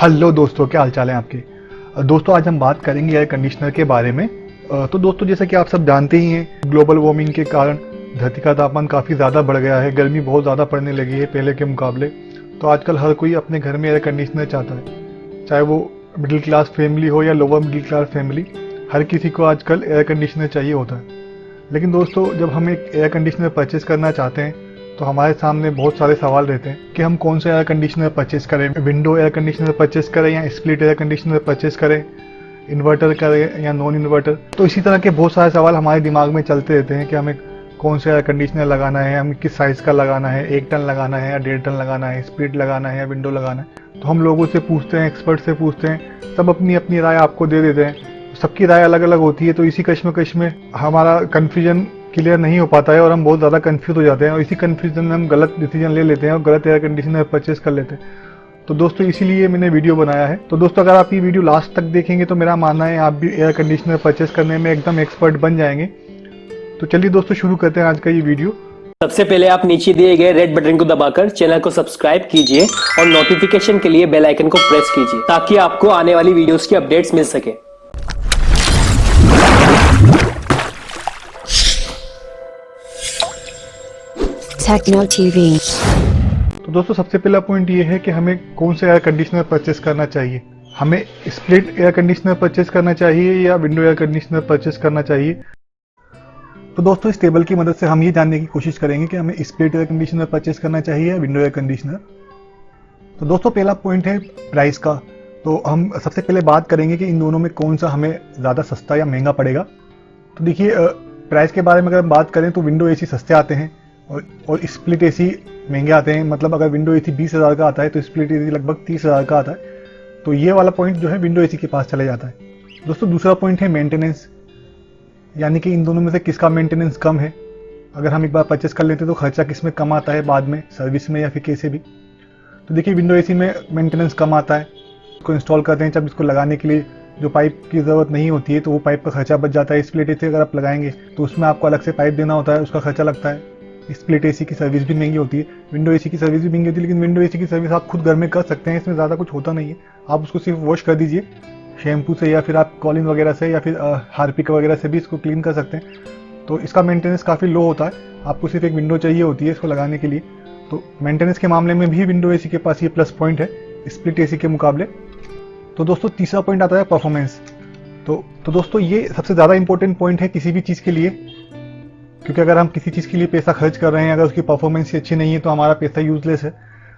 Hello दोस्तों, क्या हाल चाल है आपके। दोस्तों आज हम बात करेंगे एयर कंडीशनर के बारे में। तो दोस्तों जैसा कि आप सब जानते ही हैं, ग्लोबल वार्मिंग के कारण धरती का तापमान काफ़ी ज़्यादा बढ़ गया है। गर्मी बहुत ज़्यादा पड़ने लगी है पहले के मुकाबले। तो आजकल हर कोई अपने घर में एयर कंडीशनर चाहता है, चाहे वो मिडिल क्लास फैमिली हो या लोअर मिडिल क्लास फैमिली। हर किसी को आजकल एयर कंडीशनर चाहिए होता है। लेकिन दोस्तों जब हम एक एयर कंडीशनर परचेस करना चाहते हैं तो हमारे सामने बहुत सारे सवाल रहते हैं कि हम कौन सा एयर कंडीशनर परचेस करें। विंडो एयर कंडीशनर परचेस करें या स्प्लिट एयर कंडीशनर परचेस करें, इन्वर्टर करें या नॉन इन्वर्टर। तो इसी तरह के बहुत सारे सवाल हमारे दिमाग में चलते रहते हैं कि हमें कौन सा एयर कंडीशनर लगाना है, हमें किस साइज़ का लगाना है, 1 टन लगाना है या 1.5 टन लगाना है, स्प्लिट लगाना है या विंडो लगाना है। तो हम लोगों से पूछते हैं, एक्सपर्ट से पूछते हैं, सब अपनी अपनी राय आपको दे देते हैं। सबकी राय अलग अलग होती है, तो इसी कश्मकश में हमारा कन्फ्यूजन क्लियर नहीं हो पाता है और हम बहुत ज़्यादा कंफ्यूज हो जाते हैं और इसी कंफ्यूजन में हम गलत डिसीजन ले लेते हैं और गलत एयर कंडीशनर परचेस कर लेते हैं। तो दोस्तों इसीलिए मैंने वीडियो बनाया है। तो दोस्तों अगर आप ये वीडियो लास्ट तक देखेंगे तो मेरा मानना है आप भी एयर कंडीशनर परचेस करने में एकदम एक्सपर्ट बन जाएंगे। तो चलिए दोस्तों शुरू करते हैं आज का ये वीडियो। सबसे पहले आप नीचे दिए गए रेड बटन को दबाकर चैनल को सब्सक्राइब कीजिए और नोटिफिकेशन के लिए बेल आइकन को प्रेस कीजिए ताकि आपको आने वाली वीडियोस की अपडेट्स मिल सके। Techno TV। तो दोस्तों सबसे पहला पॉइंट ये है कि हमें कौन सा एयर कंडीशनर परचेस करना चाहिए। हमें स्प्लिट एयर कंडीशनर परचेस करना चाहिए या विंडो एयर कंडीशनर परचेस करना चाहिए। तो दोस्तों इस टेबल की मदद से हम ये जानने की कोशिश करेंगे कि हमें स्प्लिट एयर कंडीशनर परचेस करना चाहिए या विंडो एयर कंडीशनर। तो दोस्तों पहला पॉइंट है प्राइस का। तो हम सबसे पहले बात करेंगे कि इन दोनों में कौन सा हमें ज़्यादा सस्ता या महंगा पड़ेगा। तो देखिए प्राइस के बारे में अगर हम बात करें तो विंडो एसी सस्ते आते हैं और स्प्लिट एसी महंगे आते हैं। मतलब अगर विंडो एसी 20,000 का आता है तो स्प्लिट एसी लगभग 30,000 का आता है। तो ये वाला पॉइंट जो है विंडो एसी के पास चले जाता है। दोस्तों दूसरा पॉइंट है मेंटेनेंस, यानी कि इन दोनों में से किसका मेंटेनेंस कम है। अगर हम एक बार परचेस कर लेते हैं तो खर्चा किस में कम आता है बाद में, सर्विस में या फिर कैसे भी। तो देखिए विंडो एसी में मेंटेनेंस कम आता है। इसको इंस्टॉल करते हैं जब इसको लगाने के लिए जो पाइप की ज़रूरत नहीं होती है तो वो पाइप का खर्चा बच जाता है। स्प्लिट एसी अगर आप लगाएंगे तो उसमें आपको अलग से पाइप देना होता है, उसका खर्चा लगता है। स्प्लिट एसी की सर्विस भी महंगी होती है, विंडो एसी की सर्विस भी महंगी होती है। लेकिन विंडो एसी की सर्विस आप खुद घर में कर सकते हैं, इसमें ज़्यादा कुछ होता नहीं है। आप उसको सिर्फ वॉश कर दीजिए शैम्पू से या फिर आप कॉलिन वगैरह से या फिर हार्पिक वगैरह से भी इसको क्लीन कर सकते हैं। तो इसका मेंटेनेंस काफ़ी लो होता है, आपको सिर्फ एक विंडो चाहिए होती है इसको लगाने के लिए। तो मेंटेनेंस के मामले में भी विंडो एसी के पास ये प्लस पॉइंट है स्प्लिट एसी के मुकाबले। तो दोस्तों तीसरा पॉइंट आता है परफॉर्मेंस। तो दोस्तों ये सबसे ज़्यादा इंपॉर्टेंट पॉइंट है किसी भी चीज़ के लिए, क्योंकि अगर हम किसी चीज़ के लिए पैसा खर्च कर रहे हैं अगर उसकी परफॉर्मेंस ही अच्छी नहीं है तो हमारा पैसा यूजलेस है।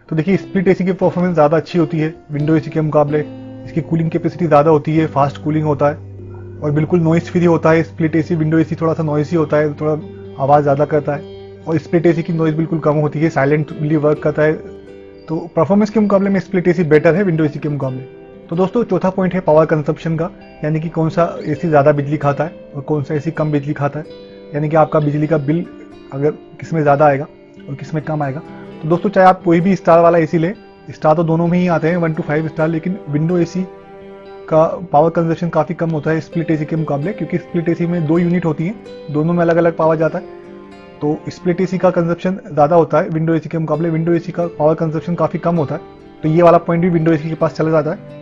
तो देखिए स्प्लिट एसी की परफॉर्मेंस ज़्यादा अच्छी होती है विंडो एसी के मुकाबले। इसकी कूलिंग कैपेसिटी ज़्यादा होती है, फास्ट कूलिंग होता है और बिल्कुल नॉइस फ्री होता है। स्प्लिट एसी विंडो एसी थोड़ा सा नॉइसी होता है, थोड़ा आवाज़ ज़्यादा करता है और स्प्लिट एसी की नॉइस बिल्कुल कम होती है, साइलेंटली वर्क करता है। तो परफॉर्मेंस के मुकाबले में स्प्लिट एसी बेटर है विंडो एसी के मुकाबले। तो दोस्तों चौथा पॉइंट है पावर कंजप्शन का, यानी कि कौन सा एसी ज़्यादा बिजली खाता है और कौन सा एसी कम बिजली खाता है, यानी कि आपका बिजली का बिल अगर किस में ज़्यादा आएगा और किस में कम आएगा। तो दोस्तों चाहे आप कोई भी स्टार वाला एसी लें, स्टार तो दोनों में ही आते हैं 1 to 5 स्टार, लेकिन विंडो एसी का पावर कंजप्शन काफ़ी कम होता है स्प्लिट एसी के मुकाबले, क्योंकि स्प्लिट एसी में 2 यूनिट होती हैं, दोनों में अलग अलग पावर जाता है। तो स्प्लिट एसी का कंजप्शन ज़्यादा होता है विंडो एसी के मुकाबले, विंडो एसी का पावर कंजप्शन काफ़ी कम होता है। तो ये वाला पॉइंट भी विंडो एसी के पास चला जाता है।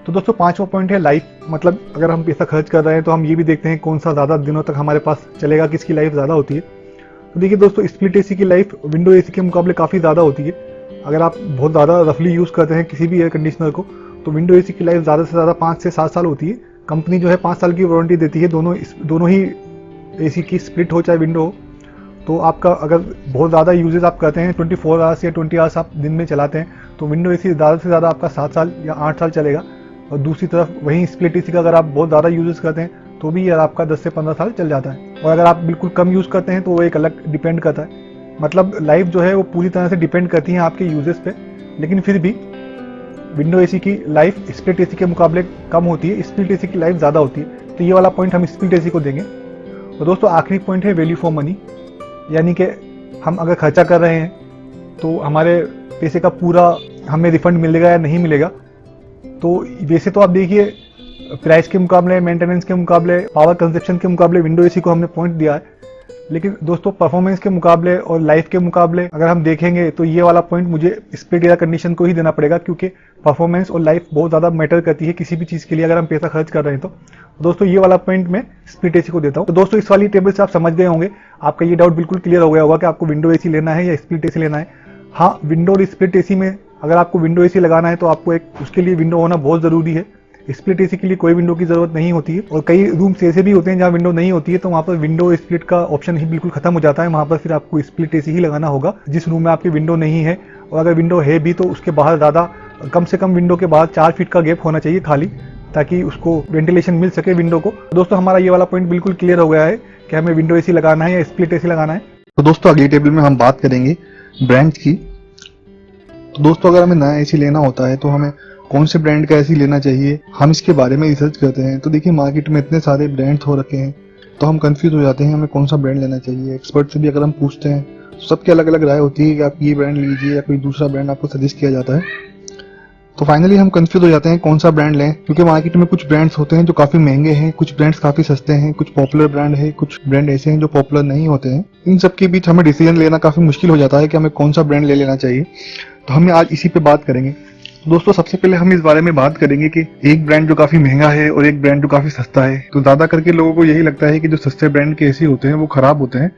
तो दोस्तों पांचवा पॉइंट है लाइफ। मतलब अगर हम पैसा खर्च कर रहे हैं तो हम ये भी देखते हैं कौन सा ज़्यादा दिनों तक हमारे पास चलेगा, किसकी लाइफ ज़्यादा होती है। तो देखिए दोस्तों स्प्लिट एसी की लाइफ विंडो एसी के मुकाबले काफ़ी ज़्यादा होती है। अगर आप बहुत ज़्यादा रफली यूज़ करते हैं किसी भी एयर कंडीशनर को तो विंडो एसी की लाइफ ज़्यादा से ज़्यादा 5 से 7 साल होती है। कंपनी जो है 5 साल की वारंटी देती है दोनों ही एसी की, स्प्लिट हो चाहे विंडो हो। तो आपका अगर बहुत ज़्यादा यूजेस आप करते हैं 24 आवर्स या 20 आवर्स आप दिन में चलाते हैं तो विंडो एसी ज़्यादा से ज़्यादा आपका 7 साल या 8 साल चलेगा। और दूसरी तरफ वहीं स्प्लिट एसी का अगर आप बहुत ज़्यादा यूजेस करते हैं तो भी यार आपका 10 से 15 साल चल जाता है। और अगर आप बिल्कुल कम यूज़ करते हैं तो वो एक अलग डिपेंड करता है। मतलब लाइफ जो है वो पूरी तरह से डिपेंड करती है आपके यूजेस पे, लेकिन फिर भी विंडो एसी की लाइफ स्प्लिट एसी के मुकाबले कम होती है, स्प्लिट एसी की लाइफ ज़्यादा होती है। तो ये वाला पॉइंट हम स्प्लिट एसी को देंगे। और दोस्तों आखिरी पॉइंट है वैल्यू फॉर मनी, यानी कि हम अगर खर्चा कर रहे हैं तो हमारे पैसे का पूरा हमें रिफंड मिलेगा या नहीं मिलेगा। तो वैसे तो आप देखिए प्राइस के मुकाबले, मेंटेनेंस के मुकाबले, पावर कंजप्शन के मुकाबले विंडो एसी को हमने पॉइंट दिया है, लेकिन दोस्तों परफॉर्मेंस के मुकाबले और लाइफ के मुकाबले अगर हम देखेंगे तो ये वाला पॉइंट मुझे स्प्लिट एयर कंडीशन को ही देना पड़ेगा, क्योंकि परफॉर्मेंस और लाइफ बहुत ज़्यादा मैटर करती है किसी भी चीज़ के लिए अगर हम पैसा खर्च कर रहे हैं तो दोस्तों ये वाला पॉइंट मैं स्प्लिट एसी को देता हूँ। तो दोस्तों इस वाली टेबल से आप समझ गए होंगे, आपका ये डाउट बिल्कुल क्लियर हो गया होगा कि आपको विंडो एसी लेना है या स्प्लिट एसी लेना है। हाँ, विंडो और स्प्लिट एसी में अगर आपको विंडो एसी लगाना है तो आपको एक उसके लिए विंडो होना बहुत ज़रूरी है। स्प्लिट एसी के लिए कोई विंडो की जरूरत नहीं होती है, और कई रूम्स ऐसे भी होते हैं जहाँ विंडो नहीं होती है, तो वहाँ पर विंडो स्प्लिट का ऑप्शन ही बिल्कुल खत्म हो जाता है। वहाँ पर फिर आपको स्प्लिट एसी ही लगाना होगा जिस रूम में आपकी विंडो नहीं है, और अगर विंडो है भी तो उसके बाहर ज़्यादा कम से कम विंडो के बाहर 4 फीट का गैप होना चाहिए खाली, ताकि उसको वेंटिलेशन मिल सके विंडो को। दोस्तों हमारा ये वाला पॉइंट बिल्कुल क्लियर हो गया है कि हमें विंडो एसी लगाना है या स्प्लिट एसी लगाना है। तो दोस्तों अगली टेबल में हम बात करेंगे ब्रांड की। तो दोस्तों अगर हमें नया एसी लेना होता है तो हमें कौन से ब्रांड का एसी लेना चाहिए, हम इसके बारे में रिसर्च करते हैं। तो देखिए मार्केट में इतने सारे ब्रांड्स हो रखे हैं तो हम कंफ्यूज हो जाते हैं हमें कौन सा ब्रांड लेना चाहिए। एक्सपर्ट से भी अगर हम पूछते हैं तो सबकी अलग अलग राय होती है कि आप ये ब्रांड लीजिए या कोई दूसरा ब्रांड आपको सजेस्ट किया जाता है। तो फाइनली हम कंफ्यूज हो जाते हैं कौन सा ब्रांड लें, क्योंकि मार्केट में कुछ ब्रांड्स होते हैं जो काफी महंगे हैं, कुछ ब्रांड्स काफी सस्ते हैं, कुछ पॉपुलर ब्रांड है, कुछ ब्रांड ऐसे हैं जो पॉपुलर नहीं होते हैं। इन सब के बीच हमें डिसीजन लेना काफी मुश्किल हो जाता है कि हमें कौन सा ब्रांड ले लेना चाहिए। तो हमें आज इसी पे बात करेंगे। दोस्तों सबसे पहले हम इस बारे में बात करेंगे कि एक ब्रांड जो काफी महंगा है और एक ब्रांड जो काफी सस्ता है। तो ज्यादा करके लोगों को यही लगता है कि जो सस्ते ब्रांड के एसी होते हैं वो खराब होते हैं,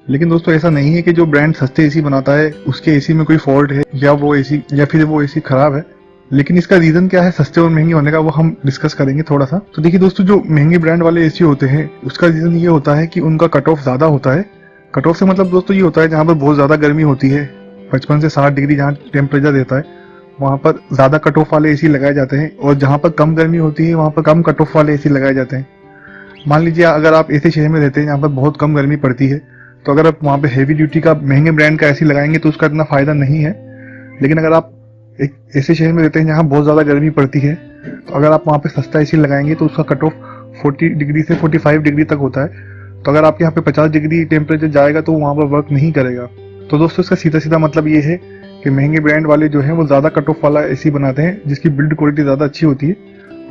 लेकिन दोस्तों ऐसा नहीं है कि जो ब्रांड सस्ते एसी बनाता है उसके एसी में कोई फॉल्ट है या वो एसी खराब है। लेकिन इसका रीजन क्या है सस्ते और महंगे होने का, वो हम डिस्कस करेंगे थोड़ा सा। तो देखिए दोस्तों, जो महंगे ब्रांड वाले एसी होते हैं उसका रीजन ये होता है कि उनका कट ऑफ ज्यादा होता है। कट ऑफ से मतलब दोस्तों ये होता है जहाँ पर बहुत ज्यादा गर्मी होती है, 55 से 60 डिग्री जहाँ टेम्परेचर रहता है वहां पर ज्यादा कट ऑफ वाले एसी लगाए जाते हैं, और जहां पर कम गर्मी होती है वहां पर कम कट ऑफ वाले एसी लगाए जाते हैं। मान लीजिए अगर आप ऐसे शहर में रहते हैं जहाँ पर बहुत कम गर्मी पड़ती है, तो अगर आप वहां पे हेवी ड्यूटी का महंगे ब्रांड का एसी लगाएंगे तो उसका इतना फायदा नहीं है। लेकिन अगर आप एक ऐसे शहर में रहते हैं जहाँ बहुत ज्यादा गर्मी पड़ती है, तो अगर आप वहाँ पे सस्ता एसी लगाएंगे तो उसका कट ऑफ 40 डिग्री से 45 डिग्री तक होता है। तो अगर आपके यहाँ पे 50 डिग्री टेम्परेचर जाएगा तो वहां पर वर्क नहीं करेगा। तो दोस्तों इसका सीधा सीधा मतलब ये है कि महंगे ब्रांड वाले जो है वो ज्यादा कट ऑफ वाला एसी बनाते हैं जिसकी बिल्ड क्वालिटी ज्यादा अच्छी होती है,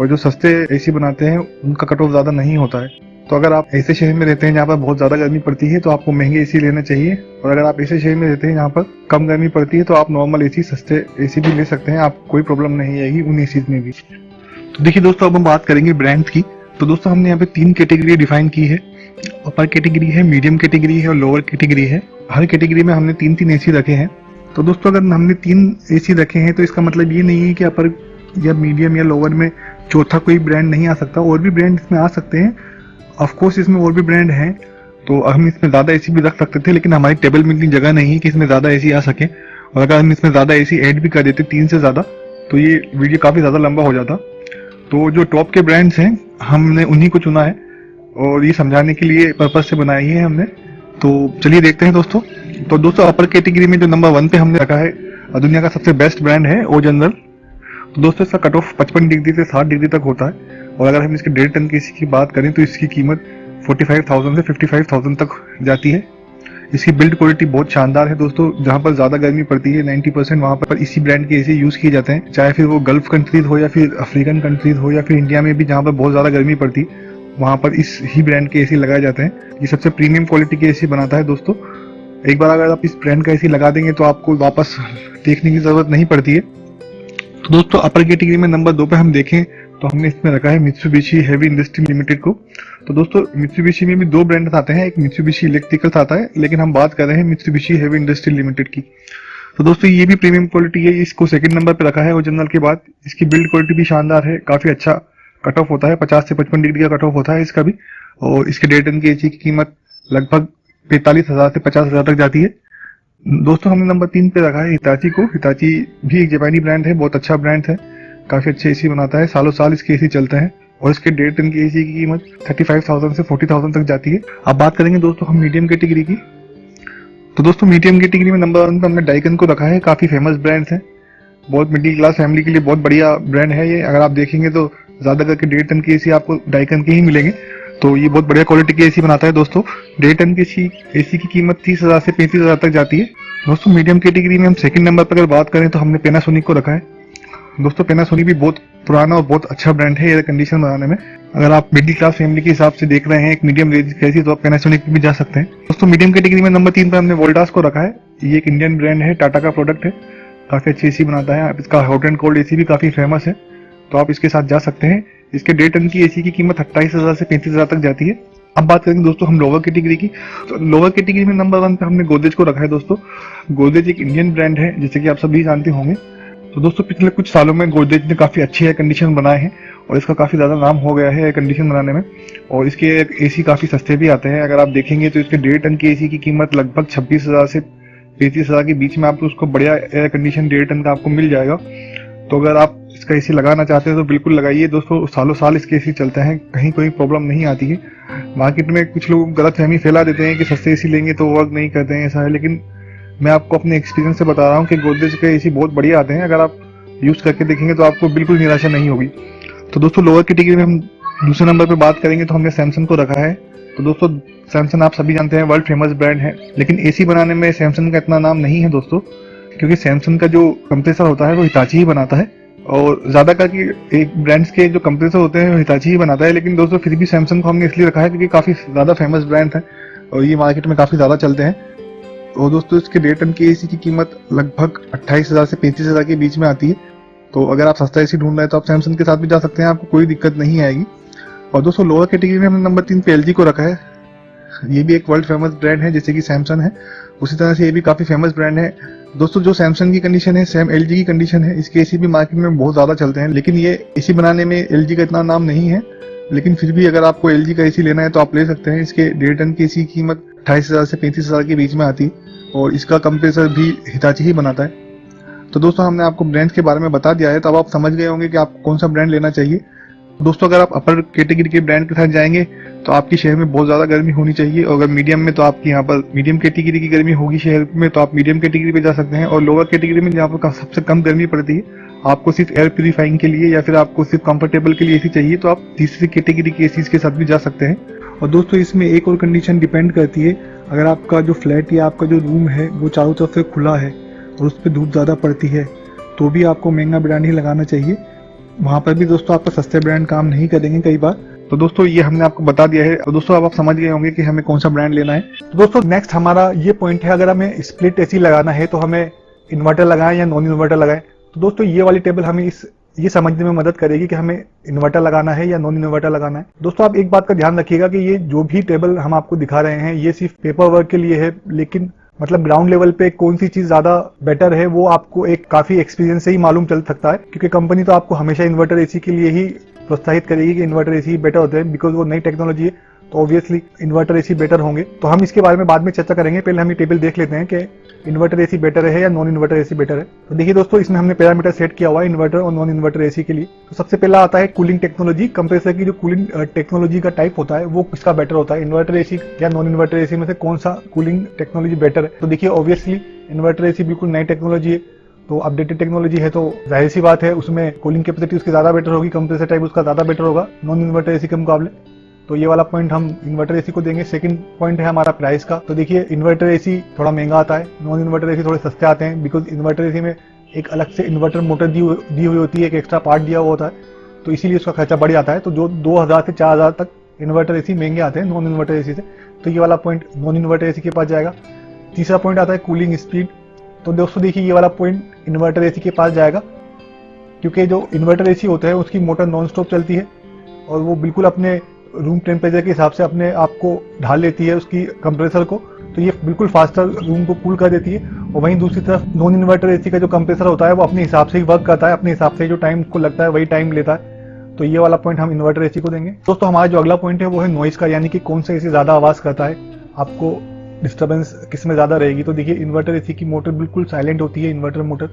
और जो सस्ते एसी बनाते हैं उनका कट ऑफ ज्यादा नहीं होता है। तो अगर आप ऐसे शहर में रहते हैं जहाँ पर बहुत ज्यादा गर्मी पड़ती है तो आपको महंगे एसी लेना चाहिए, और अगर आप ऐसे शहर में रहते हैं जहाँ पर कम गर्मी पड़ती है तो आप नॉर्मल एसी सस्ते एसी भी ले सकते हैं, आपको कोई प्रॉब्लम नहीं आएगी उन एसी में भी। तो देखिए दोस्तों, अब हम बात करेंगे ब्रांड की। तो दोस्तों हमने यहाँ पे 3 कैटेगरी डिफाइन की है। अपर कैटेगरी है, मीडियम कैटेगरी है और लोअर कैटेगरी है। हर कैटेगरी में हमने 3-3 एसी रखे हैं। तो दोस्तों अगर हमने 3 एसी रखे हैं तो इसका मतलब ये नहीं है कि अपर या मीडियम या लोअर में चौथा कोई ब्रांड नहीं आ सकता, और भी ब्रांड इसमें आ सकते हैं। ऑफकोर्स इसमें और भी ब्रांड हैं, तो हम इसमें ज्यादा एसी भी रख सकते थे, लेकिन हमारी टेबल में इतनी जगह नहीं है कि इसमें ज्यादा एसी आ सके, और अगर हम इसमें ज्यादा एसी ऐड भी कर देते 3 से ज्यादा तो ये वीडियो काफी ज्यादा लंबा हो जाता। तो जो टॉप के ब्रांड्स हैं हमने उन्हीं को चुना है, और ये समझाने के लिए पर्पज से बनाई है हमने। तो चलिए देखते हैं दोस्तों। तो दोस्तों अपर कैटेगरी में जो नंबर 1 पे हमने रखा है दुनिया का सबसे बेस्ट ब्रांड है ओ जनरल। तो दोस्तों इसका कट ऑफ 55 डिग्री से 60 डिग्री तक होता है, और अगर हम इसके 1.5 टन की एसी की बात करें तो इसकी कीमत 45,000 से 55,000 तक जाती है। इसकी बिल्ड क्वालिटी बहुत शानदार है दोस्तों। जहां पर ज्यादा गर्मी पड़ती है 90% वहां पर इसी ब्रांड के एसी यूज किए जाते हैं, चाहे फिर वो गल्फ कंट्रीज हो या फिर अफ्रीकन कंट्रीज हो या फिर इंडिया में भी जहां पर बहुत ज्यादा गर्मी पड़ती है वहां पर इस ही ब्रांड के एसी लगाए जाते हैं। ये सबसे प्रीमियम क्वालिटी के एसी बनाता है दोस्तों। एक बार अगर आप इस ब्रांड का एसी लगा देंगे तो आपको वापस देखने की जरूरत नहीं पड़ती है। तो दोस्तों अपर कैटेगरी में नंबर 2 पे हम देखें तो हमने इसमें रखा है मित्सुबिशी हेवी इंडस्ट्री लिमिटेड को। तो दोस्तों मित्सुबिशी में भी 2 ब्रांड आते हैं, एक मित्सुबिशी इलेक्ट्रिकल्स आता है, लेकिन हम बात कर रहे हैं मित्सुबिशी हेवी इंडस्ट्री लिमिटेड की। तो दोस्तों ये भी प्रीमियम क्वालिटी है, इसको 2nd नंबर पे रखा है ओरिजिनल के बाद। इसकी बिल्ड क्वालिटी भी शानदार है, काफी अच्छा कट ऑफ होता है, 50 से 55 डिग्री का कट ऑफ होता है इसका भी, और इसके 1.5 टन की एसी की कीमत लगभग 45,000 से 50,000 तक जाती है। दोस्तों हमने नंबर 3 पे रखा है हिताची को। हिताची भी एक जापानी ब्रांड है, बहुत अच्छा ब्रांड है, काफी अच्छे एसी बनाता है, सालों साल इसके एसी चलते हैं, और इसके 1.5 टन की एसी की कीमत 35,000 से 40,000 तक जाती है। अब बात करेंगे दोस्तों हम मीडियम कैटेगरी की। तो दोस्तों मीडियम कैटेगरी में नंबर 1 पे हमने डाइकन को रखा है। काफी फेमस ब्रांड है, बहुत मिडिल क्लास फैमिली के लिए बहुत बढ़िया ब्रांड है ये। अगर आप देखेंगे तो ज्यादा करके 1.5 टन की एसी आपको डाइकन के ही मिलेंगे, तो ये बहुत बढ़िया क्वालिटी की एसी बनाता है दोस्तों। 1.5 टन की एसी की कीमत 30,000 से 35,000 तक जाती है दोस्तों। मीडियम कैटेगरी में हम 2nd नंबर पर अगर बात करें तो हमने पैनासोनिक को रखा है। दोस्तों पैनासोनिक भी बहुत पुराना और बहुत अच्छा ब्रांड है एयर कंडीशन बनाने में। अगर आप मिडिल क्लास फैमिली के हिसाब से देख रहे हैं, एक मीडियम रेंज कैसी, तो आप पैनासोनिक भी जा सकते हैं। दोस्तों मीडियम कैटेगरी में नंबर 3 पर हमने वोल्टास को रखा है। ये एक इंडियन ब्रांड है, टाटा का प्रोडक्ट है, काफी अच्छी एसी बनाता है। इसका हॉट एंड कोल्ड एसी भी काफी फेमस है, तो आप इसके साथ जा सकते हैं। इसके 1.5 टन की एसी की कीमत 28,000 से 35,000 तक जाती है। अब बात करेंगे दोस्तों हम लोअर कैटेगरी की, तो लोअर कैटेगरी में नंबर 1 पे हमने गोदरेज को रखा है। दोस्तों गोदरेज एक इंडियन ब्रांड है, जैसे कि आप सभी जानते होंगे। तो दोस्तों पिछले कुछ सालों में गोदरेज ने काफी अच्छे एयर कंडीशन बनाए हैं और इसका काफी ज्यादा नाम हो गया है एयर कंडीशन बनाने में, और इसके एसी काफी सस्ते भी आते हैं। अगर आप देखेंगे तो इसके 1.5 टन की एसी की कीमत लगभग 26,000 से 35,000 के बीच में आपको उसको बढ़िया एयर कंडीशन 1.5 टन का आपको मिल जाएगा। तो अगर आप इसका एसी लगाना चाहते हैं तो बिल्कुल लगाइए दोस्तों, सालों साल इसके एसी चलते हैं, कहीं कोई प्रॉब्लम नहीं आती है। मार्केट में कुछ लोग गलतफहमी फैला देते हैं कि सस्ते एसी लेंगे तो वर्क नहीं करते हैं, ऐसा है, लेकिन मैं आपको अपने एक्सपीरियंस से बता रहा हूँ कि गोदरेज के एसी बहुत बढ़िया आते हैं। अगर आप यूज करके देखेंगे तो आपको बिल्कुल निराशा नहीं होगी। तो दोस्तों लोअर कैटेगरी में हम दूसरे नंबर पे बात करेंगे तो हमने सैमसंग को रखा है। तो दोस्तों सैमसंग आप सभी जानते हैं वर्ल्ड फेमस ब्रांड है, लेकिन एसी बनाने में सैमसंग का इतना नाम नहीं है दोस्तों, क्योंकि सैमसंग का जो कंप्रेसर होता है वो हिताची ही बनाता है, और ज्यादा करके एक ब्रांड्स के जो कंप्रेसर होते हैं वो हिताची ही बनाता है। लेकिन दोस्तों फिर भी सैमसंग को हमने इसलिए रखा है क्योंकि काफी ज्यादा फेमस ब्रांड है और ये मार्केट में काफी ज्यादा चलते हैं। और दोस्तों इसके 1.5 टन की एसी की कीमत लगभग 28,000 से 35,000 के बीच में आती है। तो अगर आप सस्ता एसी ढूंढ रहे हैं तो आप सैमसंग के साथ भी जा सकते हैं, आपको कोई दिक्कत नहीं आएगी। और दोस्तों लोअर कैटेगरी में हमने नंबर 3 पे एलजी को रखा है। ये भी एक वर्ल्ड फेमस ब्रांड है, जैसे कि सैमसंग है उसी तरह से ये भी काफी फेमस ब्रांड है। दोस्तों जो सैमसंग की कंडीशन है सेम एलजी की कंडीशन है। इसके एसी भी मार्केट में बहुत ज्यादा चलते हैं, लेकिन ये एसी बनाने में एलजी का इतना नाम नहीं है, लेकिन फिर भी अगर आपको एलजी का एसी लेना है तो आप ले सकते हैं। इसके 1.5 टन की एसी की कीमत 28,000 से 35,000 के बीच में आती है, और इसका कंप्रेसर भी हिताची ही बनाता है। तो दोस्तों हमने आपको ब्रांड के बारे में बता दिया है, तो अब आप समझ गए होंगे कि आपको कौन सा ब्रांड लेना चाहिए। दोस्तों अगर आप अपर कैटेगरी के ब्रांड के साथ जाएंगे तो आपकी शहर में बहुत ज्यादा गर्मी होनी चाहिए, और अगर मीडियम में तो आपकी यहाँ पर मीडियम कैटेगरी की गर्मी होगी शहर में, तो आप मीडियम कैटेगरी पे जा सकते हैं। और लोअर कैटेगरी में जहाँ पर सबसे कम गर्मी पड़ती है, आपको सिर्फ एयर प्यूरिफाइंग के लिए या फिर आपको सिर्फ कंफर्टेबल के लिए एसी चाहिए, तो आप तीसरी कैटेगरी के एसी के साथ भी जा सकते हैं। और दोस्तों इसमें एक और कंडीशन डिपेंड करती है, अगर आपका जो फ्लैट या आपका जो रूम है वो चारों तरफ से खुला है और उस पर धूप ज़्यादा पड़ती है, तो भी आपको महंगा ब्रांड ही लगाना चाहिए। वहाँ पर भी दोस्तों आपका सस्ते ब्रांड काम नहीं करेंगे कई बार। तो दोस्तों ये हमने आपको बता दिया है। तो दोस्तों अब आप समझ गए होंगे कि हमें कौन सा ब्रांड लेना है। तो दोस्तों नेक्स्ट हमारा ये पॉइंट है, अगर हमें स्प्लिट एसी लगाना है तो हमें इन्वर्टर लगाएं या नॉन इन्वर्टर लगाएं। तो दोस्तों ये वाली टेबल हमें ये समझने में मदद करेगी कि हमें इन्वर्टर लगाना है या नॉन इन्वर्टर लगाना है। दोस्तों आप एक बात का ध्यान रखिएगा कि ये जो भी टेबल हम आपको दिखा रहे हैं ये सिर्फ पेपर वर्क के लिए है, लेकिन मतलब ग्राउंड लेवल पे कौन सी चीज ज्यादा बेटर है वो आपको एक काफी एक्सपीरियंस से ही मालूम चल सकता है, क्योंकि कंपनी तो आपको हमेशा इन्वर्टर एसी के लिए ही प्रोत्साहित करेगी कि इन्वर्टर एसी बेटर होते हैं, बिकॉज वो नई टेक्नोलॉजी है, तो ऑब्वियसली इन्वर्टर एसी बेटर होंगे। तो हम इसके बारे में बाद में चर्चा करेंगे, पहले हम ये टेबल देख लेते हैं कि इन्वर्टर एसी बेटर है या नॉन इन्वर्टर एसी बेटर है। तो देखिए दोस्तों इसमें हमने पैरामीटर सेट किया हुआ है इन्वर्टर और नॉन इन्वर्टर एसी के लिए। तो सबसे पहला आता है कूलिंग टेक्नोलॉजी। कंप्रेसर की जो कूलिंग टेक्नोलॉजी का टाइप होता है वो किसका बेटर होता है, इन्वर्टर एसी या नॉन इन्वर्टर एसी में से कौन सा कूलिंग टेक्नोलॉजी बेटर है। तो देखिए ऑब्वियसली इन्वर्टर एसी बिल्कुल नई टेक्नोलॉजी है, तो अपडेटेड टेक्नोलॉजी है, तो जाहिर सी बात है उसमें कूलिंग कैपेसिटी उसकी ज्यादा बेटर होगी, कंप्रेसर टाइप उसका ज्यादा बेटर होगा नॉन इन्वर्टर एसी के मुकाबले। तो ये वाला पॉइंट हम इन्वर्टर एसी को देंगे। सेकंड पॉइंट है हमारा प्राइस का। तो देखिए इन्वर्टर एसी थोड़ा महंगा आता है, नॉन इन्वर्टर एसी थोड़े सस्ते आते हैं, बिकॉज इन्वर्टर एसी में एक अलग से इन्वर्टर मोटर दी हुई होती है, एक एक्स्ट्रा पार्ट दिया हुआ होता है, तो इसीलिए उसका खर्चा बढ़ जाता है। तो जो 2,000 से 4,000 तक इन्वर्टर एसी महंगे आते हैं नॉन इन्वर्टर एसी से, तो ये वाला पॉइंट नॉन इन्वर्टर एसी के पास जाएगा। तीसरा पॉइंट आता है कूलिंग स्पीड। तो दोस्तों देखिए ये वाला पॉइंट इन्वर्टर एसी के पास जाएगा, क्योंकि जो इन्वर्टर एसी होता है उसकी मोटर नॉन स्टॉप चलती है और वो बिल्कुल अपने रूम टेम्परेचर के हिसाब से अपने आप को ढाल लेती है उसकी कंप्रेसर को, तो ये बिल्कुल फास्टर रूम को कूल कर देती है। और वहीं दूसरी तरफ नॉन इन्वर्टर एसी का जो कंप्रेसर होता है वो अपने हिसाब से ही वर्क करता है, अपने हिसाब से जो टाइम उसको लगता है वही टाइम लेता है। तो ये वाला पॉइंट हम इन्वर्टर एसी को देंगे। दोस्तों हमारा जो अगला पॉइंट है वो है नॉइस का, यानी कि कौन सा एसी ज्यादा आवाज करता है, आपको डिस्टर्बेंस किस में ज्यादा रहेगी। तो देखिए इन्वर्टर एसी की मोटर बिल्कुल साइलेंट होती है, इन्वर्टर मोटर,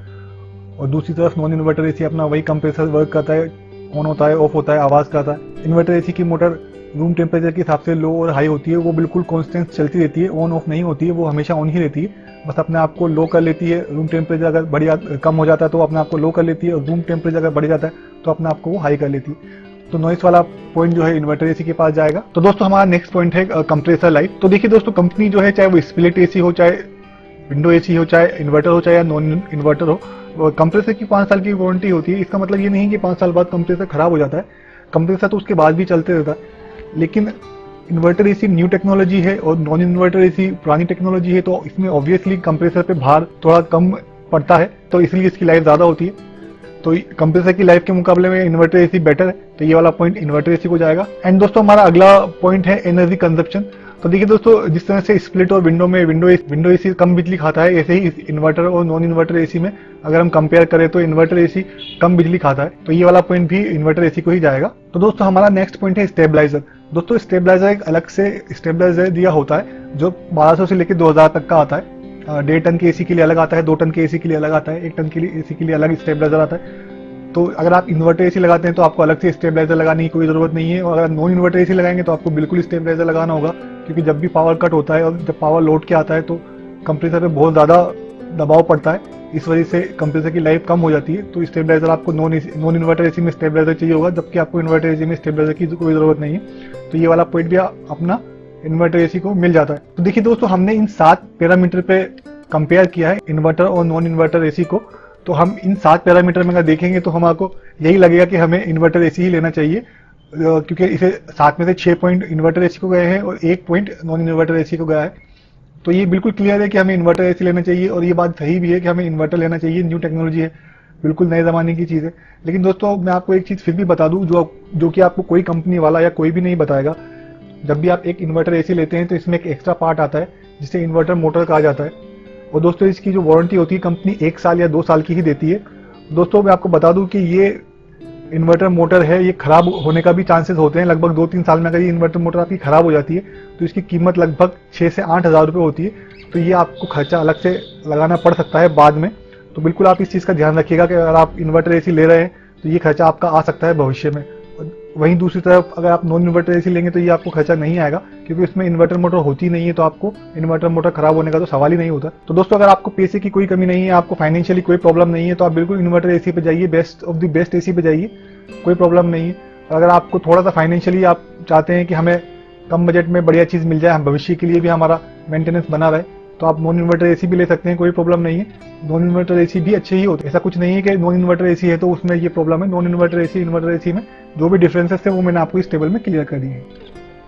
और दूसरी तरफ नॉन इन्वर्टर एसी अपना वही कंप्रेसर वर्क करता है, ऑन होता है ऑफ होता है, आवाज करता है। इन्वर्टर एसी की मोटर रूम टेम्परेचर के हिसाब से लो और हाई होती है, वो बिल्कुल कांस्टेंट चलती रहती है, ऑन ऑफ नहीं होती है, वो हमेशा ऑन ही रहती है, बस अपने आप को लो कर लेती है। रूम टेम्परेचर अगर कम हो जाता है तो अपने आप को लो कर लेती है, और रूम टेम्परेचर अगर बढ़ जाता है तो अपने आप को वो हाई कर लेती है। तो नॉइस वाला पॉइंट जो है इन्वर्टर एसी के पास जाएगा। तो दोस्तों हमारा नेक्स्ट पॉइंट है कंप्रेसर लाइफ। तो देखिए दोस्तों कंपनी जो है, चाहे वो स्प्लिट एसी हो, चाहे विंडो एसी हो, चाहे इन्वर्टर हो, चाहे नॉन इन्वर्टर हो, कंप्रेसर की 5 साल की वारंटी होती है, इसका मतलब ये नहीं कि 5 साल बाद कंप्रेसर खराब हो जाता है। कंप्रेसर तो उसके बाद भी चलते रहता है। लेकिन इन्वर्टर एसी न्यू टेक्नोलॉजी है और नॉन इन्वर्टर एसी पुरानी टेक्नोलॉजी है, तो इसमें ऑब्वियसली कंप्रेसर पे भार थोड़ा कम पड़ता है, तो इसलिए इसकी लाइफ ज़्यादा होती है। तो कंप्रेसर की लाइफ के मुकाबले में इन्वर्टर एसी बेटर है, तो ये वाला पॉइंट इन्वर्टर एसी को जाएगा। एंड दोस्तों हमारा अगला पॉइंट है एनर्जी कंजप्शन। तो देखिए दोस्तों, जिस तरह से स्प्लिट और विंडो में विंडो एसी कम बिजली खाता है, ऐसे ही इन्वर्टर और नॉन इन्वर्टर एसी में अगर हम कंपेयर करें तो इन्वर्टर एसी कम बिजली खाता है, तो ये वाला पॉइंट भी इन्वर्टर एसी को ही जाएगा। तो दोस्तों हमारा नेक्स्ट पॉइंट है स्टेबलाइजर। दोस्तों स्टेबलाइजर एक अलग से स्टेबलाइजर दिया होता है जो 1200 से लेकर 2000 तक का आता है। 1.5 टन के एसी के लिए अलग आता है, 2 टन के एसी के लिए अलग आता है, 1 टन के लिए एसी के लिए अलग स्टेबलाइजर आता है। तो अगर आप इन्वर्टर एसी लगाते हैं तो आपको अलग से स्टेबलाइजर लगाने की कोई जरूरत नहीं है, और अगर नॉन इन्वर्टर एसी लगाएंगे तो आपको बिल्कुल स्टेबलाइजर लगाना होगा, क्योंकि जब भी पावर कट होता है और जब पावर लोड के आता है तो कंप्रेसर पे बहुत ज़्यादा दबाव पड़ता है, इस वजह से कंप्रेसर की लाइफ कम हो जाती है। तो स्टेबलाइजर आपको नॉन इन्वर्टर एसी में स्टेबलाइजर चाहिए होगा, जबकि आपको इन्वर्टर एसी में स्टेबलाइजर की कोई ज़रूरत नहीं है। तो ये वाला पॉइंट भी अपना इन्वर्टर एसी को मिल जाता है। तो देखिए दोस्तों, हमने इन 7 पैरामीटर पे कंपेयर किया है इन्वर्टर और नॉन इन्वर्टर एसी को। तो हम इन 7 पैरामीटर में अगर देखेंगे तो हमको यही लगेगा कि हमें इन्वर्टर एसी ही लेना चाहिए, क्योंकि इसे 7 में से 6 पॉइंट इन्वर्टर एसी को गए हैं और 1 पॉइंट नॉन इन्वर्टर एसी को गया है। तो ये बिल्कुल क्लियर है कि हमें इन्वर्टर एसी लेना चाहिए, और ये बात सही भी है कि हमें इन्वर्टर लेना चाहिए। न्यू टेक्नोलॉजी है, बिल्कुल नए ज़माने की चीज़ है। लेकिन दोस्तों मैं आपको एक चीज़ फिर भी बता दूँ जो कि आपको कोई कंपनी वाला या कोई भी नहीं बताएगा। जब भी आप एक इन्वर्टर एसी लेते हैं तो इसमें एक एक्स्ट्रा पार्ट आता है जिसे इन्वर्टर मोटर कहा जाता है, और दोस्तों इसकी जो वारंटी होती है कंपनी 1 साल या 2 साल की ही देती है। दोस्तों मैं आपको बता दूं कि ये इन्वर्टर मोटर है, ये खराब होने का भी चांसेस होते हैं। लगभग 2-3 साल में अगर ये इन्वर्टर मोटर आपकी खराब हो जाती है तो इसकी कीमत लगभग 6 से 8 हज़ार रुपये होती है। तो ये आपको खर्चा अलग से लगाना पड़ सकता है बाद में। तो बिल्कुल आप इस चीज़ का ध्यान रखिएगा कि अगर आप इन्वर्टर एसी ले रहे हैं तो ये खर्चा आपका आ सकता है भविष्य में। वहीं दूसरी तरफ अगर आप नॉन इन्वर्टर एसी लेंगे तो ये आपको खर्चा नहीं आएगा, क्योंकि इसमें इन्वर्टर मोटर होती नहीं है, तो आपको इन्वर्टर मोटर खराब होने का तो सवाल ही नहीं होता। तो दोस्तों अगर आपको पैसे की कोई कमी नहीं है, आपको फाइनेंशियली कोई प्रॉब्लम नहीं है, तो आप बिल्कुल इन्वर्टर एसी पे जाइए, best of the best AC पे जाइए, कोई प्रॉब्लम नहीं है। और अगर आपको थोड़ा सा फाइनेंशियली आप चाहते हैं कि हमें कम बजट में बढ़िया चीज़ मिल जाए, हम भविष्य के लिए भी हमारा मेंटेनेंस बना रहे, तो आप नॉन इन्वर्टर एसी भी ले सकते हैं, कोई प्रॉब्लम नहीं है। नॉन इन्वर्टर एसी भी अच्छे ही होते हैं, ऐसा कुछ नहीं है कि नॉन इन्वर्टर एसी है तो उसमें ये प्रॉब्लम है। Non inverter AC inverter AC में जो भी डिफरेंसेस है वो मैंने आपको इस टेबल में क्लियर कर दिए हैं।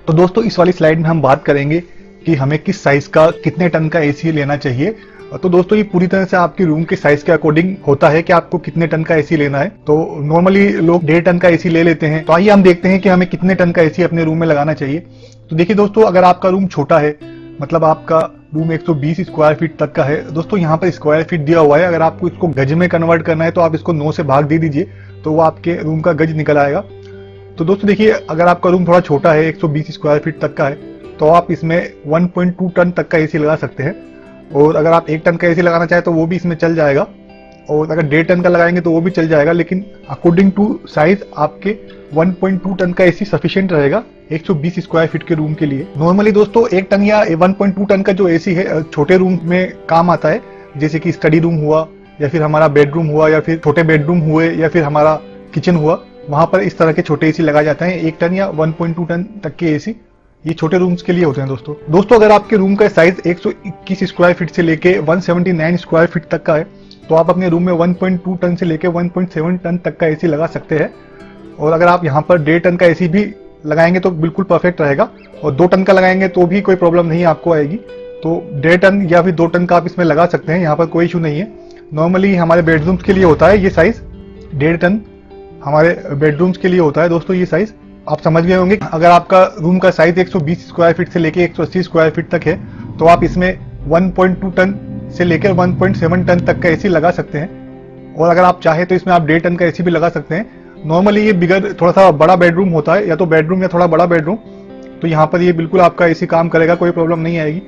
तो दोस्तों इस वाली स्लाइड में हम बात करेंगे कि हमें किस साइज का कितने टन का एसी लेना चाहिए। तो दोस्तों ये पूरी तरह से आपके रूम के साइज के अकॉर्डिंग होता है कि आपको कितने टन का एसी लेना है। तो नॉर्मली लोग 1.5 टन का एसी ले लेते हैं। तो आइए हम देखते हैं कि हमें कितने टन का एसी अपने रूम में लगाना चाहिए। तो देखिए दोस्तों, अगर आपका रूम छोटा है, मतलब आपका रूम 120 स्क्वायर फीट तक का है, दोस्तों यहाँ पर स्क्वायर फीट दिया हुआ है, अगर आपको इसको गज में कन्वर्ट करना है तो आप इसको 9 से भाग दे दीजिए तो वो आपके रूम का गज निकल आएगा। तो दोस्तों देखिए, अगर आपका रूम थोड़ा छोटा है, 120 स्क्वायर फीट तक का है, तो आप इसमें 1.2 टन तक का एसी लगा सकते हैं। और अगर आप 1 टन का एसी लगाना चाहें तो वो भी इसमें चल जाएगा, और अगर 1.5 टन का लगाएंगे तो वो भी चल जाएगा। लेकिन अकॉर्डिंग टू साइज आपके 1.2 टन का एसी सफिशिएंट रहेगा 120 स्क्वायर फीट के रूम के लिए। नॉर्मली दोस्तों 1 टन या 1.2 टन का जो एसी है छोटे रूम में काम आता है, जैसे कि स्टडी रूम हुआ, या फिर हमारा बेडरूम हुआ, या फिर छोटे बेडरूम हुए, या फिर हमारा किचन हुआ, वहां पर इस तरह के छोटे एसी लगाए जाते हैं। 1 टन या 1.2 टन तक के एसी ये छोटे रूम्स के लिए होते हैं। दोस्तों अगर आपके रूम का साइज 121 स्क्वायर फीट से लेके 179 स्क्वायर फीट तक का है, तो आप अपने रूम में 1.2 टन से लेके 1.7 टन तक का एसी लगा सकते हैं। और अगर आप यहाँ पर 1.5 टन का एसी भी लगाएंगे तो बिल्कुल परफेक्ट रहेगा, और 2 टन का लगाएंगे तो भी कोई प्रॉब्लम नहीं आपको आएगी। तो 1.5 टन या फिर 2 टन का आप इसमें लगा सकते हैं, यहाँ पर कोई इशू नहीं है। नॉर्मली हमारे बेडरूम्स के लिए होता है ये साइज, 1.5 टन हमारे बेडरूम्स के लिए होता है। दोस्तों ये साइज आप समझ गए होंगे। अगर आपका रूम का साइज 120 स्क्वायर फीट से लेके 180 स्क्वायर फीट तक है, तो आप इसमें 1.2 टन से लेकर 1.7 टन तक का एसी लगा सकते हैं। और अगर आप चाहे तो इसमें आप 1.5 टन का एसी भी लगा सकते हैं। नॉर्मली ये बिगर थोड़ा सा बड़ा बेडरूम होता है, या तो बेडरूम या थोड़ा बड़ा बेडरूम, तो यहाँ पर ये बिल्कुल आपका एसी काम करेगा, कोई प्रॉब्लम नहीं आएगी।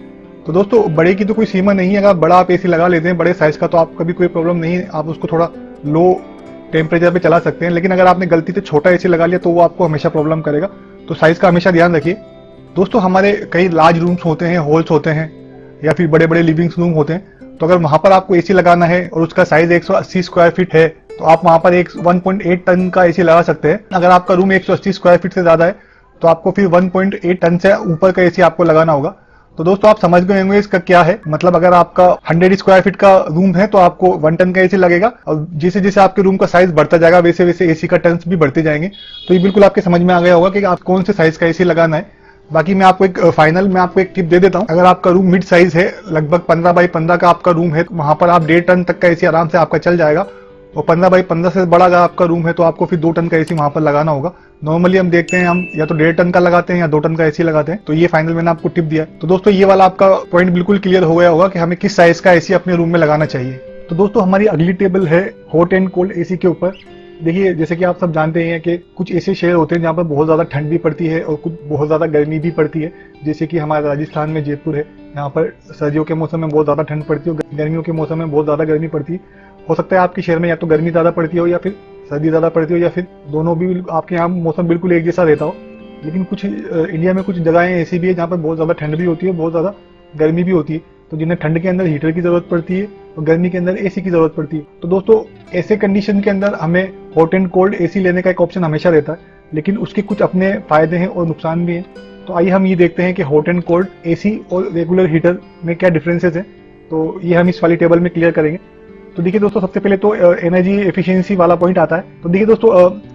तो दोस्तों बड़े की तो कोई सीमा नहीं है, अगर बड़ा आप एसी लगा लेते हैं बड़े साइज का तो आपका भी कोई प्रॉब्लम नहीं है, आप उसको थोड़ा लो टेम्परेचर पे चला सकते हैं। लेकिन अगर आपने गलती से छोटा एसी लगा लिया तो वो आपको हमेशा प्रॉब्लम करेगा। तो साइज का हमेशा ध्यान रखिए। दोस्तों हमारे कई लार्ज रूम्स होते हैं, हॉल्स होते हैं, या फिर बड़े बड़े लिविंग रूम होते हैं। तो अगर वहां पर आपको एसी लगाना है और उसका साइज 180 स्क्वायर फीट है, तो आप वहां पर 1.8 टन का एसी लगा सकते हैं। अगर आपका रूम 180 स्क्वायर फीट से ज्यादा है तो आपको फिर 1.8 टन से ऊपर का एसी आपको लगाना होगा। तो दोस्तों आप समझ गए होंगे इसका क्या है। मतलब अगर आपका 100 स्क्वायर फीट का रूम है तो आपको 1 टन का एसी लगेगा, और जैसे जैसे आपके रूम का साइज बढ़ता जाएगा वैसे वैसे एसी का टन्स भी बढ़ते जाएंगे। तो ये बिल्कुल आपके समझ में आ गया होगा कि आप कौन से साइज का एसी लगाना है। बाकी मैं आपको एक फाइनल में आपको एक टिप दे देता हूं। अगर आपका रूम मिड साइज है, लगभग 15 बाई 15 का आपका रूम है, तो वहां पर आप 1.5 टन तक का एसी आराम से आपका चल जाएगा। और 15 बाई 15 से बड़ा अगर आपका रूम है तो आपको फिर 2 टन का एसी वहां पर लगाना होगा। नॉर्मली हम देखते हैं हम या तो 1.5 टन का लगाते हैं या 2 टन का एसी लगाते हैं। तो ये फाइनल मैंने आपको टिप दिया। तो दोस्तों ये वाला आपका पॉइंट बिल्कुल क्लियर हो गया होगा कि हमें किस साइज का एसी अपने रूम में लगाना चाहिए। तो दोस्तों हमारी अगली टेबल है हॉट एंड कोल्ड एसी के ऊपर। देखिए जैसे कि आप सब जानते हैं कि कुछ ऐसे शहर होते हैं जहाँ पर बहुत ज्यादा ठंड भी पड़ती है और कुछ बहुत ज्यादा गर्मी भी पड़ती है। जैसे कि हमारे राजस्थान में जयपुर है, यहाँ पर सर्दियों के मौसम में बहुत ज्यादा ठंड पड़ती है और गर्मियों के मौसम में बहुत ज्यादा गर्मी पड़ती है। हो सकता है आपके शहर में या तो गर्मी ज्यादा पड़ती हो या फिर सर्दी ज्यादा पड़ती हो या फिर दोनों भी, आपके यहाँ मौसम बिल्कुल एक जैसा रहता हो। लेकिन कुछ इंडिया में कुछ जगहें ऐसी भी है जहाँ पर बहुत ज्यादा ठंड भी होती है, बहुत ज्यादा गर्मी भी होती है। तो जिन्हें ठंड के अंदर हीटर की जरूरत पड़ती है और गर्मी के अंदर एसी की जरूरत पड़ती है। तो दोस्तों ऐसे कंडीशन के अंदर हमें हॉट एंड कोल्ड एसी लेने का एक ऑप्शन हमेशा रहता है, लेकिन उसके कुछ अपने फायदे हैं और नुकसान भी हैं। तो आइए हम ये देखते हैं कि हॉट एंड कोल्ड एसी और रेगुलर हीटर में क्या डिफरेंसेस हैं। तो ये हम इस वाली टेबल में क्लियर करेंगे। तो देखिए दोस्तों सबसे पहले तो एनर्जी एफिशिएंसी वाला पॉइंट आता है। तो देखिए दोस्तों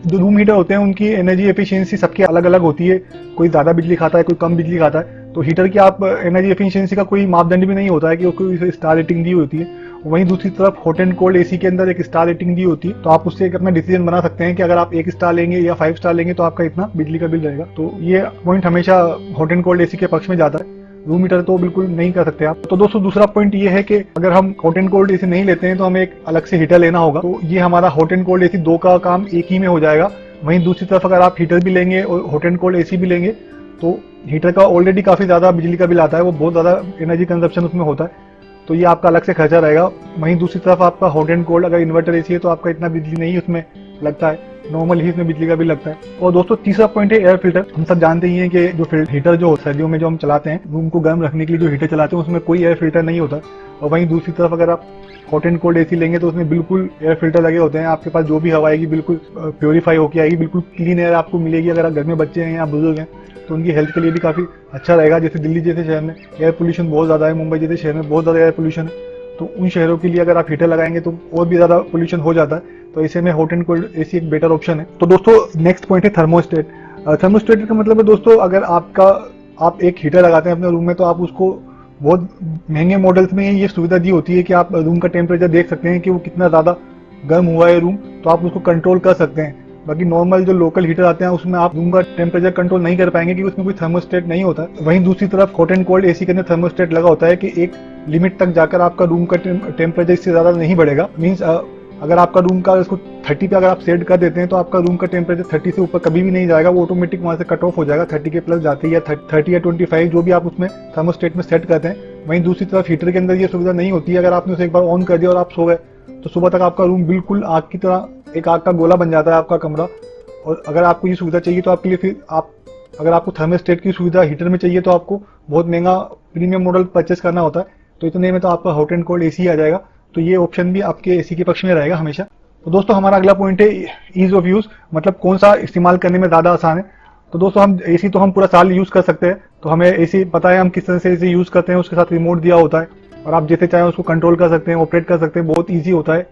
जो रूम हीटर होते हैं उनकी एनर्जी एफिशिएंसी सबकी अलग अलग होती है। कोई ज्यादा बिजली खाता है, कोई कम बिजली खाता है। तो हीटर की आप एनर्जी एफिशिएंसी का कोई मापदंड भी नहीं होता है कि उसको स्टार रेटिंग दी होती है। वहीं दूसरी तरफ हॉट एंड कोल्ड एसी के अंदर एक स्टार रेटिंग दी होती है। तो आप उससे एक अपना डिसीजन बना सकते हैं कि अगर आप 1 स्टार लेंगे या 5 स्टार लेंगे तो आपका इतना बिजली का बिल रहेगा। तो ये पॉइंट हमेशा हॉट एंड कोल्ड एसी के पक्ष में जाता है। रूम हीटर तो बिल्कुल नहीं कर सकते आप। तो दोस्तों दूसरा पॉइंट ये है कि अगर हम हॉट एंड कोल्ड एसी नहीं लेते हैं तो हमें एक अलग से हीटर लेना होगा। तो ये हमारा हॉट एंड कोल्ड एसी 2 का काम एक ही में हो जाएगा। वहीं दूसरी तरफ अगर आप हीटर भी लेंगे और हॉट एंड कोल्ड एसी भी लेंगे तो हीटर का ऑलरेडी काफी ज्यादा बिजली का बिल आता है, वो बहुत ज्यादा एनर्जी कंजप्शन उसमें होता है। तो ये आपका अलग से खर्चा रहेगा। वहीं दूसरी तरफ आपका हॉट एंड कोल्ड अगर इन्वर्टर एसी है तो आपका इतना बिजली नहीं उसमें लगता है, नॉर्मल ही इसमें बिजली का बिल लगता है। और दोस्तों तीसरा पॉइंट है एयर फिल्टर। हम सब जानते ही हैं कि जो हीटर जो सर्दियों में जो हम चलाते हैं, रूम को गर्म रखने के लिए जो हीटर चलाते हैं उसमें कोई एयर फिल्टर नहीं होता। और वहीं दूसरी तरफ अगर आप हॉट एंड कोल्ड एसी लेंगे तो उसमें बिल्कुल एयर फिल्टर लगे होते हैं। आपके पास जो भी हवा आएगी बिल्कुल प्योरीफाई होकर आएगी, बिल्कुल क्लीन एयर आपको मिलेगी। अगर घर में बच्चे हैं या बुजुर्ग हैं तो उनकी हेल्थ के लिए भी काफी अच्छा रहेगा। जैसे दिल्ली जैसे शहर में एयर पोल्यूशन बहुत ज्यादा है, मुंबई जैसे शहर में बहुत ज्यादा एयर पोल्यूशन है। तो उन शहरों के लिए अगर आप हीटर लगाएंगे तो और भी ज्यादा पोल्यूशन हो जाता है। तो ऐसे में हॉट एंड कोल्ड एसी एक बेटर ऑप्शन है। तो दोस्तों नेक्स्ट पॉइंट है थर्मोस्टेट। थर्मोस्टेट का मतलब है दोस्तों अगर आप एक हीटर लगाते हैं अपने रूम में तो आप उसको बहुत महंगे मॉडल्स में ये सुविधा दी होती है कि आप रूम का टेम्परेचर देख सकते हैं कि वो कितना ज्यादा गर्म हुआ है रूम, तो आप उसको कंट्रोल कर सकते हैं। बाकी नॉर्मल जो लोकल हीटर आते हैं उसमें आप रूम का टेम्परेचर कंट्रोल नहीं कर पाएंगे क्योंकि उसमें कोई थर्मोस्टेट नहीं होता। वहीं दूसरी तरफ हॉट एंड कोल्ड एसी के अंदर थर्मोस्टेट लगा होता है कि एक लिमिट तक जाकर आपका रूम का टेम्परेचर इससे ज्यादा नहीं बढ़ेगा। मीन्स अगर आपका रूम का इसको 30 पे अगर आप सेट कर देते हैं तो आपका रूम का टेम्परेचर 30 से ऊपर कभी भी नहीं जाएगा, वो ऑटोमेटिक वहां से कट ऑफ हो जाएगा 30 के प्लस जाते ही, या 30 या 25 जो भी आप उसमें थर्मोस्टेट में सेट करते हैं। वहीं दूसरी तरफ हीटर के अंदर ये सुविधा नहीं होती है। अगर आपने उसे एक बार ऑन कर दिया और आप सो गए तो सुबह तक आपका रूम बिल्कुल आग की तरह एक आग का गोला बन जाता है आपका कमरा। और अगर आपको ये सुविधा चाहिए तो आपके लिए फिर अगर आपको थर्मोस्टेट की सुविधा हीटर में चाहिए तो आपको बहुत महंगा प्रीमियम मॉडल परचेस करना होता है। तो इतने में तो आपका हॉट एंड कोल्ड एसी आ जाएगा। तो ये ऑप्शन भी आपके एसी के पक्ष में रहेगा हमेशा। तो दोस्तों हमारा अगला पॉइंट है ईज ऑफ यूज, मतलब कौन सा इस्तेमाल करने में ज्यादा आसान है। तो दोस्तों हम एसी तो हम पूरा साल यूज कर सकते हैं, तो हमें एसी पता है हम किस तरह से एसी यूज करते हैं। उसके साथ रिमोट दिया होता है और आप जैसे चाहें उसको कंट्रोल कर सकते हैं, ऑपरेट कर सकते हैं। बहुत ईजी होता है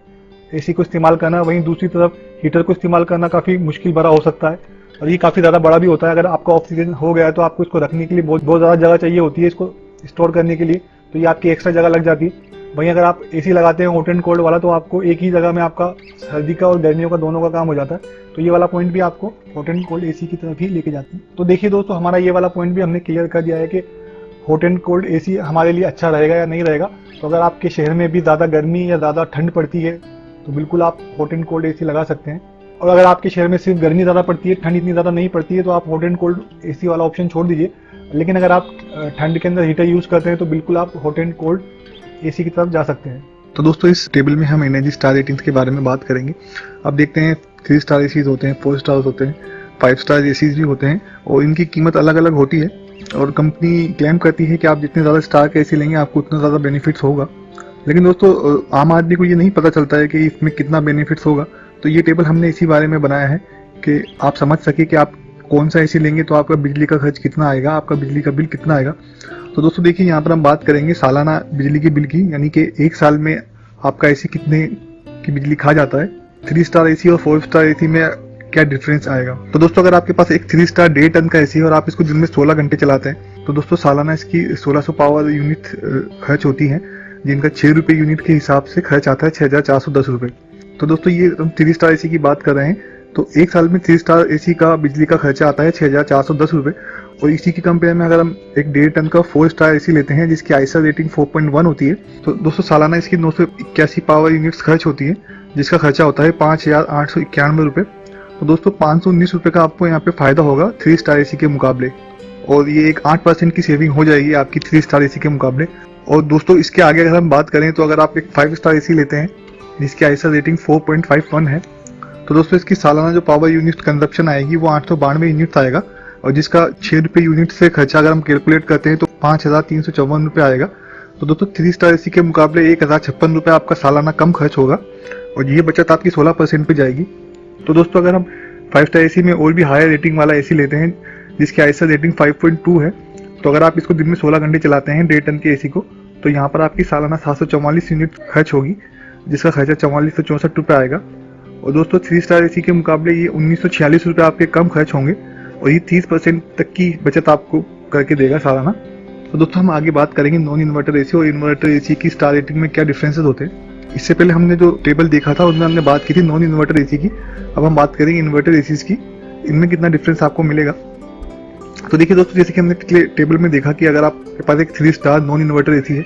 एसी को इस्तेमाल करना। वहीं दूसरी तरफ हीटर को इस्तेमाल करना काफी मुश्किल भरा हो सकता है और ये काफी ज्यादा बड़ा भी होता है। अगर आपका ऑक्सीजन हो गया है तो आपको इसको रखने के लिए बहुत ज्यादा जगह चाहिए होती है इसको स्टोर करने के लिए, तो ये आपकी एक्स्ट्रा जगह लग जाती है। वहीं अगर आप एसी लगाते हैं हॉट एंड कोल्ड वाला तो आपको एक ही जगह में आपका सर्दी का और गर्मियों का दोनों का काम हो जाता है। तो ये वाला पॉइंट भी आपको हॉट एंड कोल्ड एसी की तरफ ही लेके जाते हैं। तो देखिए दोस्तों हमारा ये वाला पॉइंट भी हमने क्लियर कर दिया है कि हॉट एंड कोल्ड एसी हमारे लिए अच्छा रहेगा या नहीं रहेगा। तो अगर आपके शहर में भी ज्यादा गर्मी या ज्यादा ठंड पड़ती है तो बिल्कुल आप हॉट एंड कोल्ड एसी लगा सकते हैं। और अगर आपके शहर में सिर्फ गर्मी ज्यादा पड़ती है, ठंड इतनी ज्यादा नहीं पड़ती है, तो आप हॉट एंड कोल्ड एसी वाला ऑप्शन छोड़ दीजिए। लेकिन अगर आप ठंड के अंदर हीटर यूज करते हैं तो बिल्कुल आप हॉट एंड कोल्ड एसी की तरफ जा सकते हैं। तो दोस्तों इस टेबल में हम एनर्जी स्टार रेटिंग्स के बारे में बात करेंगे। अब देखते हैं 3 स्टार एसीज होते हैं, 4 स्टार्स होते हैं, 5 स्टार एसीज भी होते हैं और इनकी कीमत अलग अलग होती है। और कंपनी क्लेम करती है कि आप जितने ज़्यादा स्टार का एसी लेंगे आपको उतना ज़्यादा बेनिफिट्स होगा। लेकिन दोस्तों आम आदमी को ये नहीं पता चलता है कि इसमें कितना बेनिफिट्स होगा। तो ये टेबल हमने इसी बारे में बनाया है कि आप समझ सके कि आप कौन सा एसी लेंगे तो आपका बिजली का खर्च कितना आएगा, आपका बिजली का बिल कितना आएगा। तो दोस्तों देखिए यहाँ पर हम बात करेंगे सालाना बिजली के बिल की, यानी कि एक साल में आपका एसी कितने की बिजली खा जाता है। 3 स्टार एसी और 4 स्टार एसी में क्या डिफरेंस आएगा। तो दोस्तों अगर आपके पास एक 3 स्टार 1.5 टन का एसी है और आप इसको दिन में 16 घंटे चलाते हैं तो दोस्तों सालाना इसकी 1600 पावर यूनिट खर्च होती है, जिनका 6 रुपये यूनिट के हिसाब से खर्च आता है 6410 रुपये। तो दोस्तों ये हम 3 स्टार एसी की बात कर रहे हैं, तो एक साल में 3 स्टार एसी का बिजली का खर्चा आता है 6410 रुपये। और इसी की कंपेयर में अगर हम एक 1.5 टन का 4 स्टार एसी लेते हैं जिसकी आईएसआर रेटिंग 4.1 होती है, तो दोस्तों सालाना इसकी 981 पावर यूनिट्स खर्च होती है, जिसका खर्चा होता है 5891 रुपये। तो दोस्तों 519 रुपये का आपको यहाँ पे फायदा होगा 3 स्टार एसी के मुकाबले, और ये एक 8% की सेविंग हो जाएगी आपकी 3 स्टार एसी के मुकाबले। और दोस्तों इसके आगे अगर हम बात करें तो अगर आप एक 5 स्टार एसी लेते हैं जिसकी आईएसआर रेटिंग 4.51 है, तो दोस्तों इसकी सालाना जो पावर यूनिट कंजप्शन आएगी वो 892 यूनिट आएगा, और जिसका 6 रुपये यूनिट से खर्चा अगर हम कैलकुलेट करते हैं तो 5354 रुपये आएगा। तो दोस्तों 3 स्टार एसी के मुकाबले 1056 रुपये आपका सालाना कम खर्च होगा, और ये बचत आपकी 16% पे जाएगी। तो दोस्तों अगर हम 5 स्टार एसी में और भी हायर रेटिंग वाला एसी लेते हैं जिसकी आईएसआर रेटिंग 5.2 है, तो अगर आप इसको दिन में 16 घंटे चलाते हैं 1.5 टन के एसी को, तो यहाँ पर आपकी सालाना 744 यूनिट खर्च होगी, जिसका खर्चा 4464 रुपये आएगा। और दोस्तों 3 स्टार एसी के मुकाबले ये 1946 रुपये आपके कम खर्च होंगे, और ये 30% तक की बचत आपको करके देगा सालाना। तो दोस्तों हम आगे बात करेंगे नॉन इन्वर्टर एसी और इन्वर्टर एसी की स्टार रेटिंग में क्या डिफरेंसेस होते हैं। इससे पहले हमने जो टेबल देखा था उसमें हमने बात की थी नॉन इन्वर्टर एसी की, अब हम बात करेंगे इन्वर्टर एसीज की, इनमें कितना डिफरेंस आपको मिलेगा। तो देखिए दोस्तों जैसे कि हमने पिछले टेबल में देखा कि अगर आपके पास एक 3 स्टार नॉन इन्वर्टर एसी है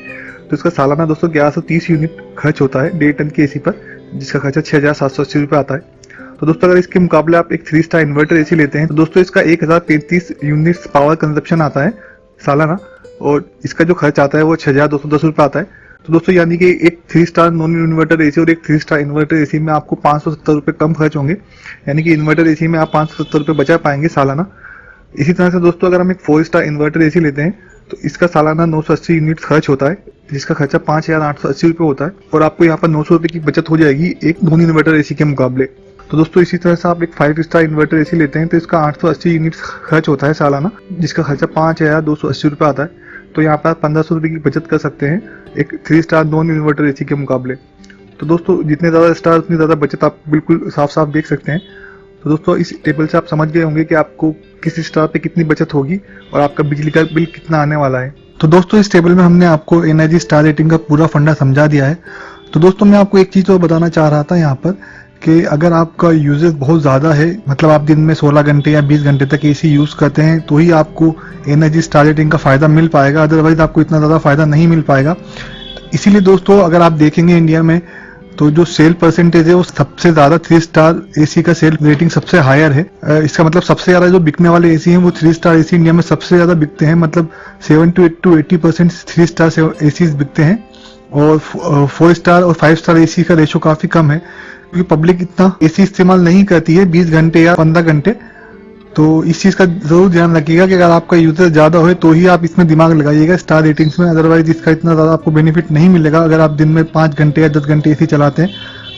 तो इसका सालाना दोस्तों 1130 यूनिट खर्च होता है 1.5 टन के एसी पर, जिसका खर्चा 6780 रुपये आता है। तो दोस्तों अगर इसके मुकाबले आप एक 3 स्टार इन्वर्टर एसी लेते हैं तो दोस्तों इसका 1035 यूनिट्स पावर कंजप्शन आता है सालाना, और इसका जो खर्च आता है वो 6210 रुपये आता है। तो दोस्तों यानी कि एक 3 स्टार नॉन इन्वर्टर एसी और एक 3 स्टार इन्वर्टर एसी में आपको 570 रुपये कम खर्च होंगे, यानी कि इन्वर्टर एसी में आप 570 रुपये बचा पाएंगे सालाना। इसी तरह से दोस्तों अगर हम एक 4 स्टार इन्वर्टर एसी लेते हैं तो इसका सालाना 980 यूनिट खर्च होता है, जिसका खर्चा 5880 रुपये होता है, और आपको यहाँ पर 900 रुपये की बचत हो जाएगी एक नॉन इन्वर्टर एसी के मुकाबले। तो दोस्तों इसी तरह से आप एक 5 स्टार इन्वर्टर एसी लेते हैं तो इसका 880 यूनिट खर्च होता है सालाना, जिसका खर्चा 5280 रुपये आता है। तो यहाँ पर 1500 रुपये की बचत कर सकते हैं एक 3 स्टार नॉन इन्वर्टर एसी के मुकाबले। तो दोस्तों जितने ज़्यादा स्टार उतनी ज़्यादा बचत आप बिल्कुल साफ साफ देख सकते हैं। तो दोस्तों इस टेबल से आप समझ गए होंगे कि आपको किस स्टार पे कितनी बचत होगी और आपका बिजली का बिल कितना आने वाला है। तो दोस्तों इस टेबल में हमने आपको एनर्जी स्टार रेटिंग का पूरा फंडा समझा दिया है। तो दोस्तों मैं आपको एक चीज़ और बताना चाह रहा था यहाँ पर कि अगर आपका यूजेज बहुत ज़्यादा है, मतलब आप दिन में 16 घंटे या 20 घंटे तक एसी यूज़ करते हैं, तो ही आपको एनर्जी स्टार रेटिंग का फ़ायदा मिल पाएगा, अदरवाइज आपको इतना ज़्यादा फ़ायदा नहीं मिल पाएगा। इसीलिए दोस्तों अगर आप देखेंगे इंडिया में तो जो सेल परसेंटेज है वो सबसे ज़्यादा 3 स्टार एसी का सेल रेटिंग सबसे हायर है। इसका मतलब सबसे ज़्यादा जो बिकने वाले एसी हैं वो 3 स्टार एसी इंडिया में सबसे ज़्यादा बिकते हैं, मतलब 70 to 80% 3 स्टार एसी बिकते हैं, और 4 स्टार और 5 स्टार एसी का रेशो काफ़ी कम है, क्योंकि पब्लिक इतना एसी इस्तेमाल नहीं करती है 20 घंटे या 15 घंटे। तो इस चीज़ का ज़रूर ध्यान रखिएगा कि अगर आपका यूजर ज़्यादा हो तो ही आप इसमें दिमाग लगाइएगा स्टार रेटिंग्स में, अदरवाइज इसका इतना ज़्यादा आपको बेनिफिट नहीं मिलेगा। अगर आप दिन में 5 घंटे या 10 घंटे एसी चलाते हैं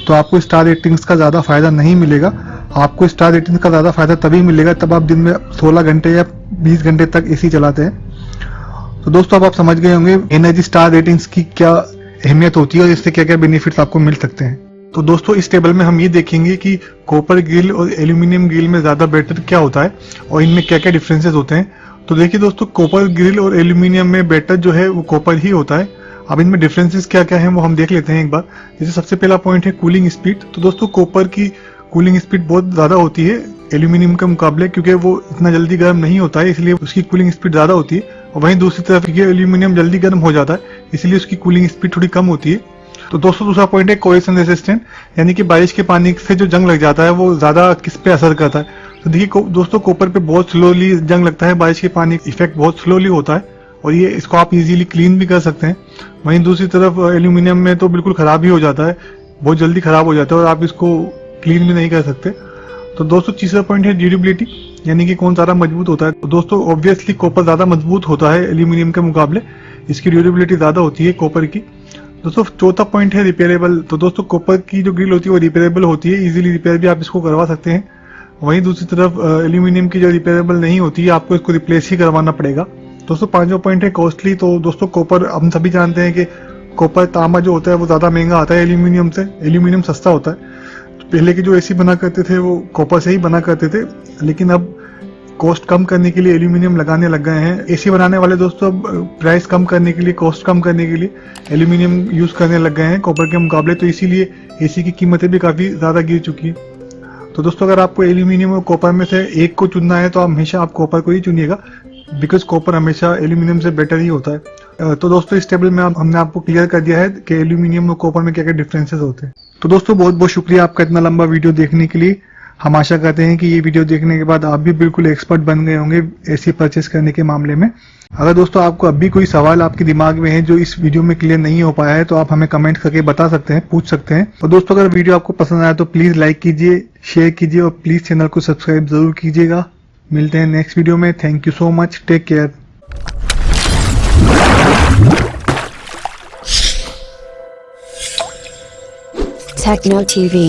तो आपको स्टार रेटिंग्स का ज़्यादा फायदा नहीं मिलेगा। आपको स्टार रेटिंग्स का ज़्यादा फायदा तभी मिलेगा तब आप दिन में 16 घंटे या 20 घंटे तक एसी चलाते हैं। तो दोस्तों अब आप समझ गए होंगे एनर्जी स्टार रेटिंग्स की क्या अहमियत होती है और इससे क्या क्या बेनिफिट्स आपको मिल सकते हैं। तो दोस्तों इस टेबल में हम ये देखेंगे कि कॉपर ग्रिल और एल्यूमिनियम ग्रिल में ज़्यादा बेटर क्या होता है और इनमें क्या क्या डिफरेंसेस होते हैं। तो देखिए दोस्तों कॉपर ग्रिल और एल्यूमिनियम में बेटर जो है वो कॉपर ही होता है। अब इनमें डिफरेंसेस क्या क्या हैं वो हम देख लेते हैं एक बार। जैसे सबसे पहला पॉइंट है कूलिंग स्पीड। तो दोस्तों कॉपर की कूलिंग स्पीड बहुत ज़्यादा होती है एल्यूमिनियम के मुकाबले, क्योंकि वो इतना जल्दी गर्म नहीं होता है, इसलिए उसकी कूलिंग स्पीड ज़्यादा होती है। और वहीं दूसरी तरफ एल्यूमिनियम जल्दी गर्म हो जाता है, इसलिए उसकी कूलिंग स्पीड थोड़ी कम होती है। तो दोस्तों दूसरा पॉइंट है कोहेशन रेसिस्टेंट, यानी कि बारिश के पानी से जो जंग लग जाता है वो ज़्यादा किस पे असर करता है। तो देखिए दोस्तों कॉपर पे बहुत स्लोली जंग लगता है, बारिश के पानी इफेक्ट बहुत स्लोली होता है और ये इसको आप इजीली क्लीन भी कर सकते हैं। वहीं दूसरी तरफ एल्यूमिनियम में तो बिल्कुल ख़राब ही हो जाता है, बहुत जल्दी ख़राब हो जाता है और आप इसको क्लीन भी नहीं कर सकते। तो दोस्तों तीसरा पॉइंट है ड्यूरेबिलिटी, यानी कि कौन ज़्यादा मजबूत होता है। तो दोस्तों ऑब्वियसली कॉपर ज़्यादा मजबूत होता है एल्यूमिनियम के मुकाबले, इसकी ड्यूरेबिलिटी ज़्यादा होती है कॉपर की। दोस्तों चौथा पॉइंट है रिपेयरेबल। तो दोस्तों कॉपर की जो ग्रिल होती है वो रिपेयरेबल होती है, इजीली रिपेयर भी आप इसको करवा सकते हैं। वहीं दूसरी तरफ एल्यूमिनियम की जो रिपेयरेबल नहीं होती है, आपको इसको रिप्लेस ही करवाना पड़ेगा। दोस्तों पांचवा पॉइंट है कॉस्टली। तो दोस्तों कॉपर हम सभी जानते हैं कि कॉपर तांबा जो होता है वो ज़्यादा महंगा आता है एल्यूमिनियम से। एल्यूमिनियम सस्ता होता है। तो पहले के जो एसी बना करते थे वो कॉपर से ही बना करते थे, लेकिन अब कॉस्ट कम करने के लिए एल्यूमिनियम लगाने लग गए हैं। एसी बनाने वाले दोस्तों अब प्राइस कम करने के लिए, कॉस्ट कम करने के लिए एल्यूमिनियम यूज़ करने लग गए हैं कॉपर के मुकाबले। तो इसीलिए एसी की कीमतें भी काफ़ी ज़्यादा गिर चुकी है। तो दोस्तों अगर आपको एल्यूमिनियम और कॉपर में से एक को चुनना है तो हमेशा आप कॉपर को ही चुनिएगा, बिकॉज कॉपर हमेशा एल्यूमिनियम से बेटर ही होता है। तो दोस्तों इस टेबल में हमने आपको क्लियर कर दिया है कि एल्यूमिनियम और कॉपर में क्या क्या डिफरेंसेस होते हैं। तो दोस्तों बहुत बहुत शुक्रिया आपका इतना लंबा वीडियो देखने के लिए। हम आशा करते हैं कि ये वीडियो देखने के बाद आप भी बिल्कुल एक्सपर्ट बन गए होंगे एसी परचेस करने के मामले में। अगर दोस्तों आपको अब भी कोई सवाल आपके दिमाग में है जो इस वीडियो में क्लियर नहीं हो पाया है तो आप हमें कमेंट करके बता सकते हैं, पूछ सकते हैं। और दोस्तों अगर वीडियो आपको पसंद आया तो प्लीज़ लाइक कीजिए, शेयर कीजिए और प्लीज़ चैनल को सब्सक्राइब जरूर कीजिएगा। मिलते हैं नेक्स्ट वीडियो में। Thank you so much, take care. Techno TV.